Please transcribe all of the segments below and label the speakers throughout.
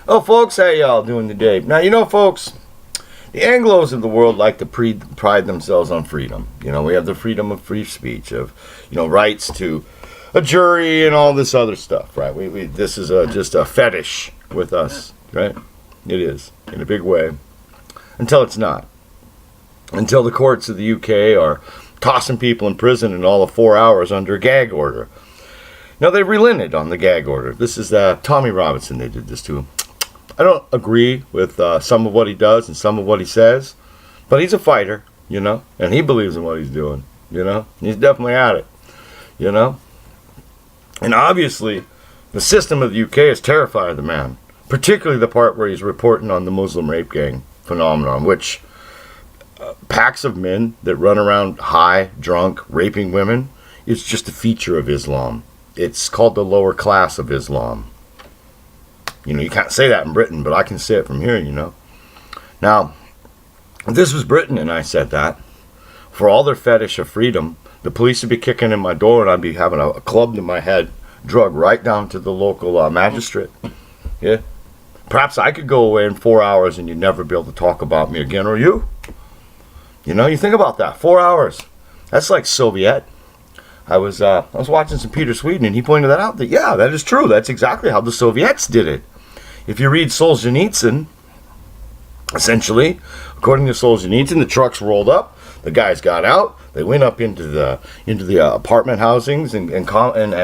Speaker 1: Oh, folks, how y'all doing today? Now, folks, the Anglos of the world like to pride themselves on freedom. We have the freedom of free speech, of, rights to a jury and all this other stuff, right? This is just a fetish with us, right? It is, in a big way, until it's not. Until the courts of the UK are tossing people in prison in all of 4 hours under a gag order. Now, they relented on the gag order. This is Tommy Robinson they did this to. I don't agree with some of what he does and some of what he says, but he's a fighter, and he believes in what he's doing, He's definitely at it, And obviously, the system of the UK is terrified of the man, particularly the part where he's reporting on the Muslim rape gang phenomenon, which packs of men that run around high, drunk, raping women is just a feature of Islam. It's called the lower class of Islam. You can't say that in Britain, but I can say it from here, Now, if this was Britain and I said that, for all their fetish of freedom, the police would be kicking in my door and I'd be having a club to my head, drug right down to the local magistrate. Yeah. Perhaps I could go away in 4 hours and you'd never be able to talk about me again, or you. You think about that. 4 hours. That's like Soviet. I was watching some Peter Sweden and he pointed that out, that is true. That's exactly how the Soviets did it. If you read Solzhenitsyn, essentially, according to Solzhenitsyn, the trucks rolled up, the guys got out, they went up into the apartment housings and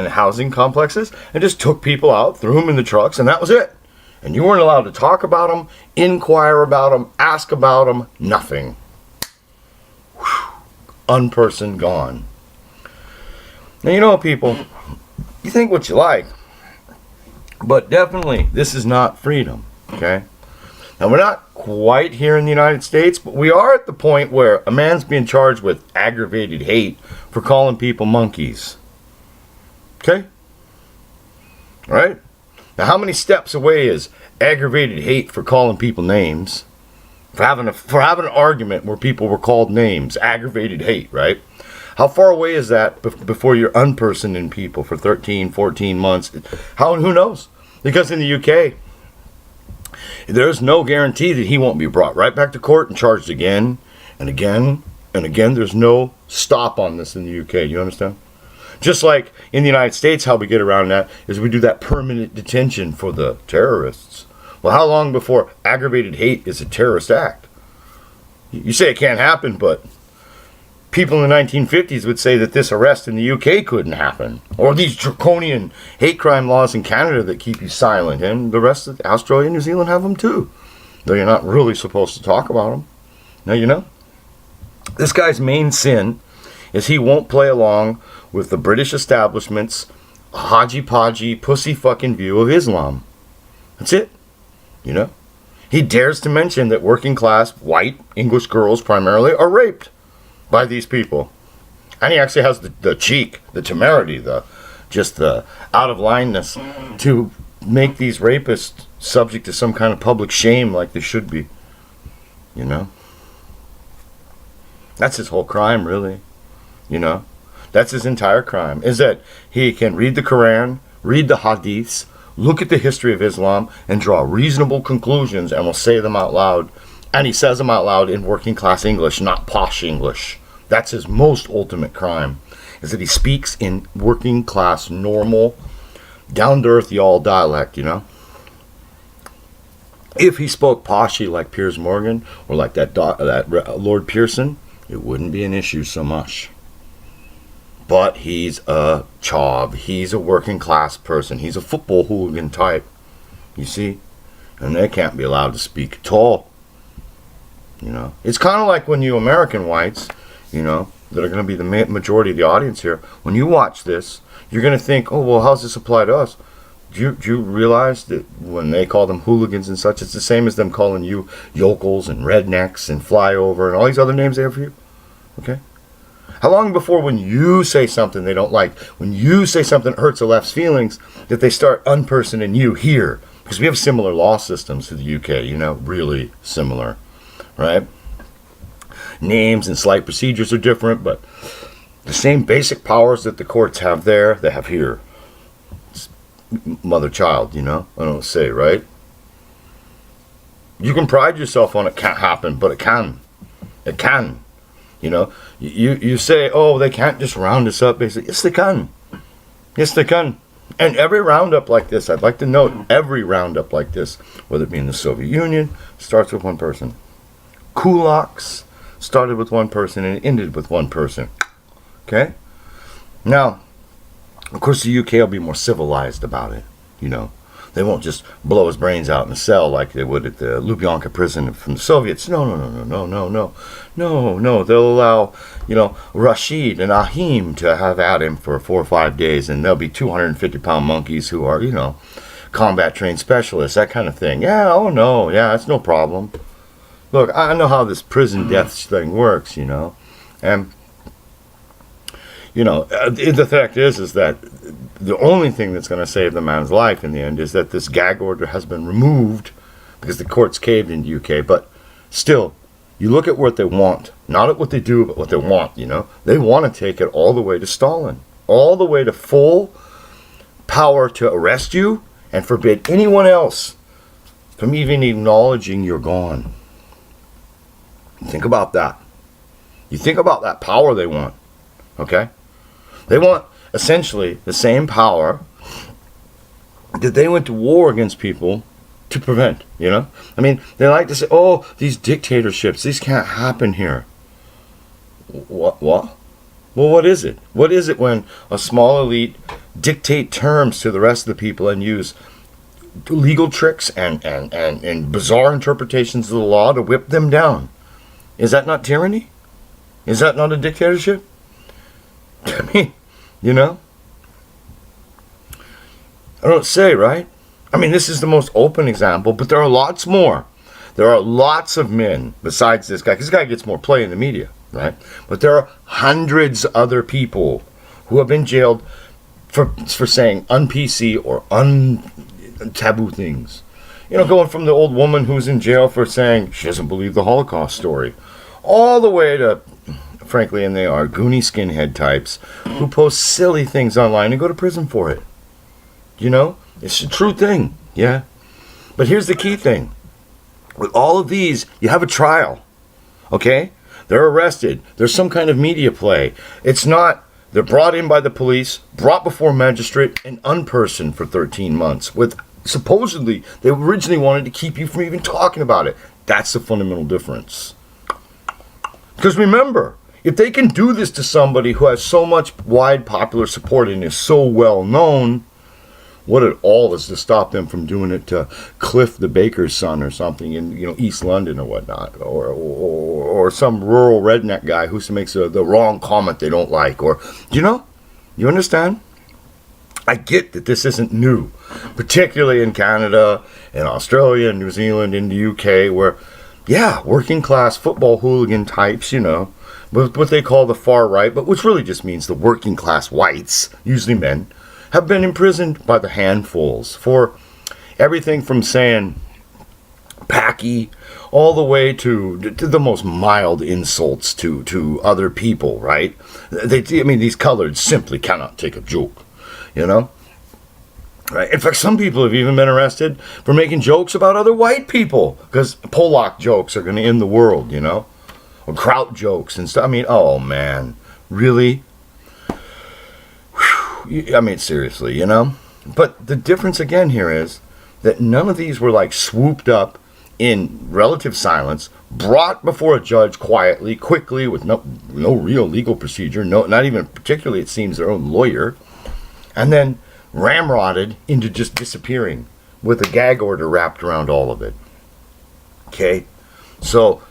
Speaker 1: housing complexes and just took people out, threw them in the trucks, and that was it. And you weren't allowed to talk about them, inquire about them, ask about them, nothing. Whew. Unpersoned, gone. Now, people, you think what you like, but definitely this is not freedom, okay? Now, we're not quite here in the United States, but we are at the point where a man's being charged with aggravated hate for calling people monkeys. Okay? Right? Now, how many steps away is aggravated hate for calling people names? For having an argument where people were called names, aggravated hate, right? How far away is that before you're unpersoned in people for 13, 14 months? Who knows? Because in the UK, there's no guarantee that he won't be brought right back to court and charged again and again and again. There's no stop on this in the UK. You understand? Just like in the United States, how we get around that is we do that permanent detention for the terrorists. Well, how long before aggravated hate is a terrorist act? You say it can't happen, but people in the 1950s would say that this arrest in the UK couldn't happen. Or these draconian hate crime laws in Canada that keep you silent. And the rest of Australia and New Zealand have them too. Though you're not really supposed to talk about them. Now, this guy's main sin is he won't play along with the British establishment's hodgy-podgy, pussy-fucking view of Islam. That's it. He dares to mention that working-class, white, English girls primarily are raped by these people. And he actually has the cheek, the temerity, the out-of-lineness to make these rapists subject to some kind of public shame like they should be. That's his whole crime, really. That's his entire crime, is that he can read the Quran, read the Hadiths, look at the history of Islam, and draw reasonable conclusions and will say them out loud. And he says them out loud in working-class English, not posh English. That's his most ultimate crime, is that he speaks in working class, normal, down-to-earth y'all dialect, If he spoke poshy like Piers Morgan or like that Lord Pearson, it wouldn't be an issue so much. But he's a chav. He's a working class person. He's a football hooligan type, you see? And they can't be allowed to speak at all. It's kind of like when you American whites, that are going to be the majority of the audience here, when you watch this, you're going to think, oh, well, how's this apply to us? Do you realize that when they call them hooligans and such, it's the same as them calling you yokels and rednecks and flyover and all these other names they have for you? Okay? How long before when you say something they don't like, when you say something that hurts the left's feelings, that they start unpersoning you here? Because we have similar law systems to the UK, really similar, right? Names and slight procedures are different, but the same basic powers that the courts have there, they have here. It's mother-child, I don't say, right? You can pride yourself on it can't happen, but it can. It can. You know, you say, oh, they can't just round us up, basically. Yes, they can. Yes, they can. And every roundup like this, I'd like to note, every roundup like this, whether it be in the Soviet Union, starts with one person. Kulaks started with one person and ended with one person. Okay? Now, of course, the UK will be more civilized about it, you know. They won't just blow his brains out in a cell like they would at the Lubyanka prison from the Soviets. No. They'll allow, you know, Rashid and Ahim to have at him for 4 or 5 days, and there'll be 250-pound monkeys who are, you know, combat trained specialists, that kind of thing. Yeah, oh no, yeah, that's no problem. Look, I know how this prison death thing works, you know, and you know, the fact is that the only thing that's going to save the man's life in the end is that this gag order has been removed because the courts caved in the UK. But still, you look at what they want, not at what they do, but what they want, you know. They want to take it all the way to Stalin, all the way to full power to arrest you and forbid anyone else from even acknowledging you're gone. Think about that. You think about that power they want, okay? They want essentially the same power that they went to war against people to prevent, you know? I mean, they like to say, oh, these dictatorships, these can't happen here. What? Well, what is it? What is it when a small elite dictate terms to the rest of the people and use legal tricks and bizarre interpretations of the law to whip them down? Is that not tyranny? Is that not a dictatorship? I mean, you know? I don't say, right? I mean, this is the most open example, but there are lots more. There are lots of men besides this guy, because this guy gets more play in the media, right? But there are hundreds of other people who have been jailed for saying un-PC or un-taboo things. You know, going from the old woman who's in jail for saying she doesn't believe the Holocaust story, all the way to, frankly, and they are goony skinhead types who post silly things online and go to prison for it. You know? It's a true thing, yeah? But here's the key thing. With all of these, you have a trial, okay? They're arrested. There's some kind of media play. It's not, they're brought in by the police, brought before magistrate, and unpersoned for 13 months. With supposedly, they originally wanted to keep you from even talking about it. That's the fundamental difference. Because remember, if they can do this to somebody who has so much wide popular support and is so well known, what it all is to stop them from doing it to Cliff the baker's son or something in, you know, East London or whatnot, or some rural redneck guy who makes the wrong comment they don't like, or, you know, you understand? I get that this isn't new, particularly in Canada, in Australia, New Zealand, in the UK, where, yeah, working class football hooligan types, you know, with what they call the far right, but which really just means the working class whites, usually men, have been imprisoned by the handfuls for everything from saying packy all the way to the most mild insults to other people, right? I mean, these coloreds simply cannot take a joke, you know? Right? In fact, some people have even been arrested for making jokes about other white people, because Polak jokes are going to end the world, you know? Or kraut jokes and stuff. I mean, oh man, really? I mean, seriously, you know? But the difference again here is that none of these were like swooped up in relative silence, brought before a judge quietly, quickly, with no real legal procedure, not even particularly, it seems, their own lawyer, and then ramrodded into just disappearing with a gag order wrapped around all of it. Okay? So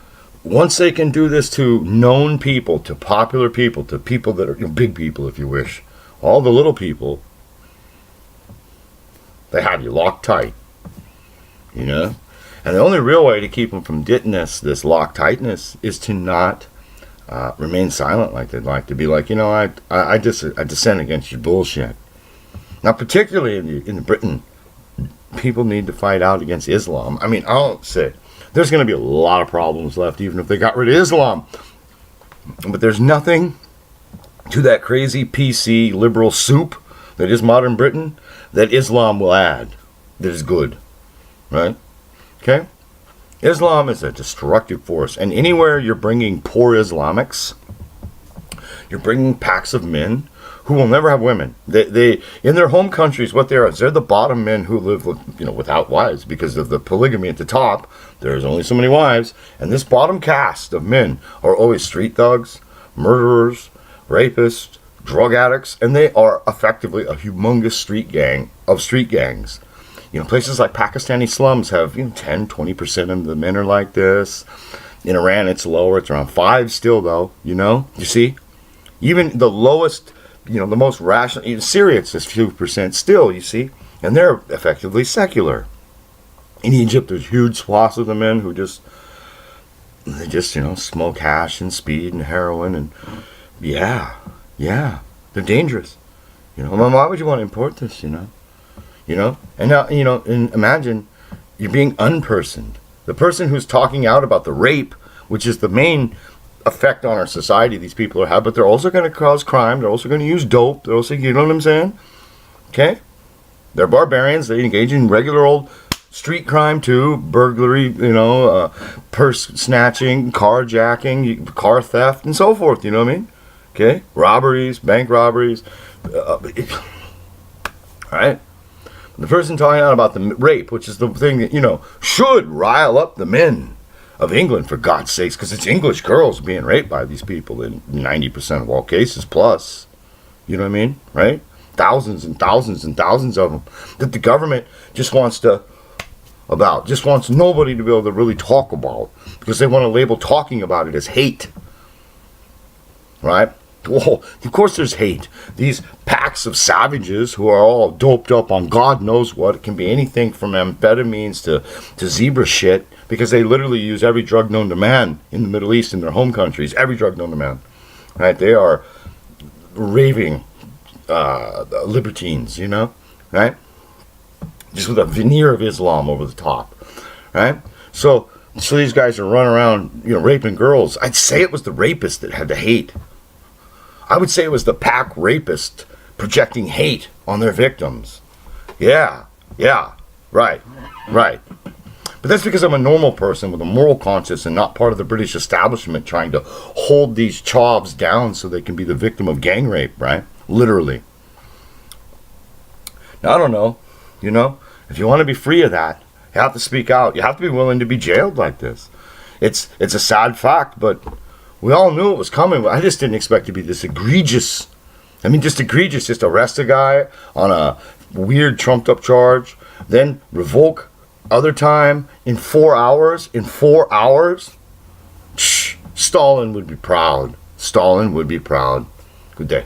Speaker 1: once they can do this to known people, to popular people, to people that are, you know, big people, if you wish, all the little people, they have you locked tight, you know? And the only real way to keep them from getting this locked tightness is to not remain silent like they'd like to be like, you know, I dissent against your bullshit. Now, particularly in Britain, people need to fight out against Islam. I mean, I'll say, there's going to be a lot of problems left even if they got rid of Islam. But there's nothing to that crazy PC liberal soup that is modern Britain that Islam will add that is good, right? Okay? Islam is a destructive force, and anywhere you're bringing poor Islamics, you're bringing packs of men who will never have women. They in their home countries, what they are is they're the bottom men who live with, without wives because of the polygamy at the top. There's only so many wives, and this bottom caste of men are always street thugs, murderers, rapists, drug addicts, and they are effectively a humongous street gang of street gangs. Places like Pakistani slums have 10-20% of the men are like this. In Iran, it's lower. It's around 5 still, though. You see, even the lowest, the most rational. In Syria, it's just few percent still. You see, and they're effectively secular. In Egypt, there's huge swaths of the men who just smoke hash and speed and heroin and yeah, they're dangerous. Why would you want to import this? And now, and imagine you're being unpersoned. The person who's talking out about the rape, which is the main effect on our society these people have, but they're also going to cause crime. They're also going to use dope. They're also, you know what I'm saying? Okay? They're barbarians. They engage in regular old street crime too. Burglary, purse snatching, carjacking, car theft, and so forth. You know what I mean? Okay? Robberies, bank robberies. All right? The person talking out about the rape, which is the thing that, should rile up the men of England, for God's sakes, because it's English girls being raped by these people in 90% of all cases plus. You know what I mean? Right? Thousands and thousands and thousands of them that the government just wants nobody to be able to really talk about because they want to label talking about it as hate. Right? Well, of course there's hate. These packs of savages who are all doped up on God knows what. It can be anything from amphetamines to zebra shit because they literally use every drug known to man in the Middle East in their home countries. Every drug known to man. Right? They are raving libertines, right? Just with a veneer of Islam over the top, right? So these guys are running around, raping girls. I'd say it was the rapist that had the hate. I would say it was the pack rapist projecting hate on their victims. Yeah, right. But that's because I'm a normal person with a moral conscience and not part of the British establishment trying to hold these chavs down so they can be the victim of gang rape, right? Literally. Now, I don't know, if you want to be free of that, you have to speak out. You have to be willing to be jailed like this. It's a sad fact, but we all knew it was coming. I just didn't expect it to be this egregious. Just egregious. Just arrest a guy on a weird trumped up charge, then revoke other time in 4 hours. Stalin would be proud. Good day.